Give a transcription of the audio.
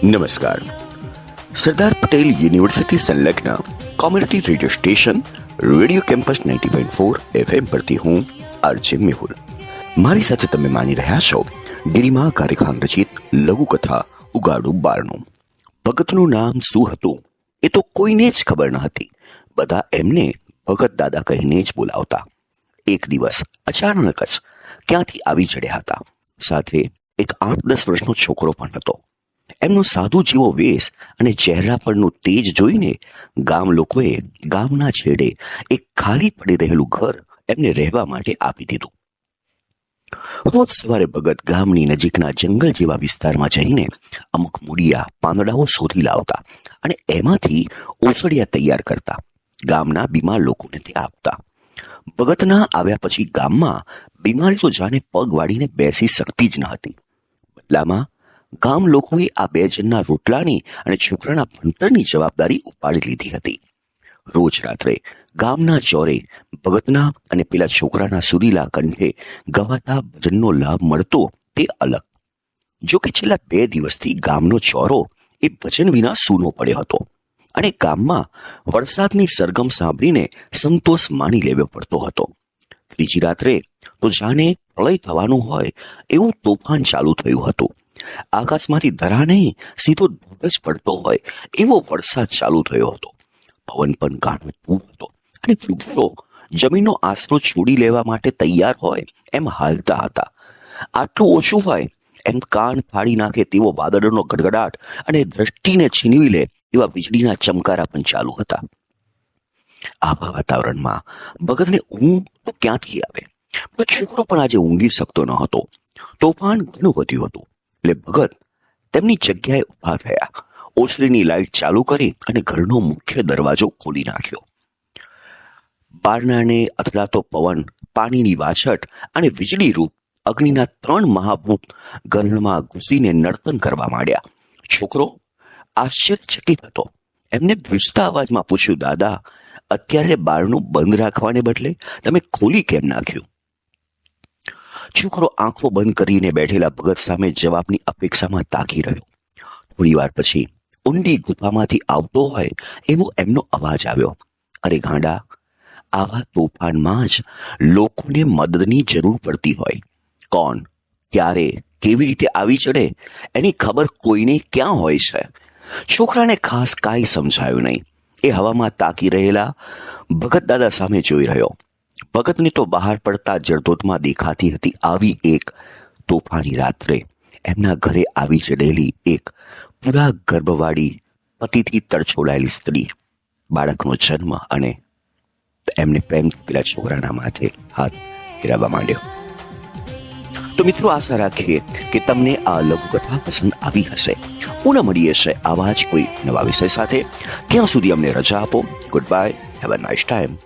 નમસ્કાર. સરદાર પટેલ યુનિવર્સિટી સંલગ્ન community radio station radio campus 90.4 FM પરથી હું આરજે મેહુલ. મારી સાથે તમે માની રહ્યા છો ગિરિમા કાર્યખાન રચિત લઘુકથા ઉગાડું બારણું. ભગતનું નામ શું હતું એ તો કોઈને જ ખબર ન હતી. બધા એમને ભગત દાદા કહીને જ બોલાવતા. એક દિવસ અચાનક જ ક્યાંથી આવી ચડ્યા હતા. સાથે એક 8-10 વર્ષનો છોકરો પણ હતો. એમનો સાધુ જેવો વેશ અને ચહેરા પરનું તેજ જોઈને ગામ લોકોએ ગામના છેડે એક ખાલી પડી રહેલું ઘર એમને રહેવા માટે આપી દીધું. રોજ સવારે ભગત ગામની નજીકના જંગલ જેવા વિસ્તારમાં જઈને અમુક મૂળિયા પાંદડાઓ શોધી લાવતા અને એમાંથી ઓસડિયા તૈયાર કરતા ગામના બીમાર લોકોને તે આપતા. ભગતના આવ્યા પછી ગામમાં બીમારી તો જાણે પગ વાળીને બેસી શકતી જ ન હતી. બદલામાં ગામ લોકોએ આ 2 જણના રોટલાની અને છોકરાના ભણતરની જવાબદારી ઉપાડી લીધી હતી. રોજ રાત્રે ગામના ચોરે ભગતના અને પેલા છોકરાના સુરીલા કંઠે ગવાતા ભજનનો લાભ મળતો તે અલગ. જો કે છેલ્લા 2 દિવસથી ગામનો ચોરો એ ભજન વિના સૂનો પડ્યો હતો અને ગામમાં વરસાદની સરગમ સાંભળીને સંતોષ માની લેવો પડતો હતો. ત્રીજી રાત્રે તો જાણે પ્રળય થવાનું હોય એવું તોફાન ચાલુ થયું હતું. આકાશમાંથી ધરા નહીં સીધો ધોધ જ પડતો હોય એવો વરસાદ ચાલુ થયો હતો. પવન પણ ગાઢ હતો અને વૃક્ષો જમીનનો આશરો છોડી લેવા માટે તૈયાર હોય એમ હાલતા હતા. આટલું ઓછું હોય એમ કાન ફાડી નાખે તેવો વાદળનો ગડગડાટ અને દ્રષ્ટિને છીનવી લે એવા વીજળીના ચમકારા પણ ચાલુ હતા. આવા વાતાવરણમાં ભગતને ઊંઘ તો ક્યાંથી આવે? પણ છોકરો પણ આજે ઊંઘી શકતો ન હતો. તોફાન ઘણું વધ્યું હતું એટલે ભગત તેમની જગ્યાએ ઊભા થયા. ઓસરીની લાઈટ ચાલુ કરી અને ઘરનો મુખ્ય દરવાજો ખોલી નાખ્યો. બારણાને અથડાતો પવન, પાણીની વાછટ અને વીજળી રૂપ અગ્નિના 3 મહાભૂત ઘરમાં ઘૂસીને નર્તન કરવા માંડ્યા. છોકરો આશ્ચર્યચકિત હતો. એમને ધ્રુજતા અવાજમાં પૂછ્યું, દાદા, અત્યારે બારણું બંધ રાખવાને બદલે તમે ખોલી કેમ નાખ્યું? છોકરો આંખો બંધ કરીને બેઠેલા ભગત સામે જવાબની અપેક્ષામાં તાકી રહ્યો. થોડી વાર પછી ઊંડી ગુફામાંથી આવતો હોય એવો એમનો અવાજ આવ્યો, અરે ગાંડા, આવા તોફાનમાં જ લોકોને મદદની જરૂર પડતી હોય. કોણ, ક્યારે, કેવી રીતે આવી ચડે એની ખબર કોઈને ક્યાં હોય છે? છોકરાને ખાસ કાંઈ સમજાયું નહીં. એ હવામાં તાકી રહેલા ભગત દાદા સામે જોઈ રહ્યો. ભગતને તો બહાર પડતા જળધોધમાં દેખાતી હતી આવી એક તોફાની રાત્રે એમના ઘરે આવી ચડેલી એક પૂરા ગર્ભવાળી પતિથી તડછોડાયેલી સ્ત્રી. બાળકનો જન્મ અને એમને પ્રેમથી પેલા છોકરાના માથે હાથ ફેરવવા માંડ્યો. તો મિત્રો, આશા રાખીએ કે તમને આ લઘુકથા પસંદ આવી હશે. પુનઃ મળીએ છે આવા જ કોઈ નવા વિષય સાથે. ત્યાં સુધી અમને રજા આપો. Good bye. Have a nice time.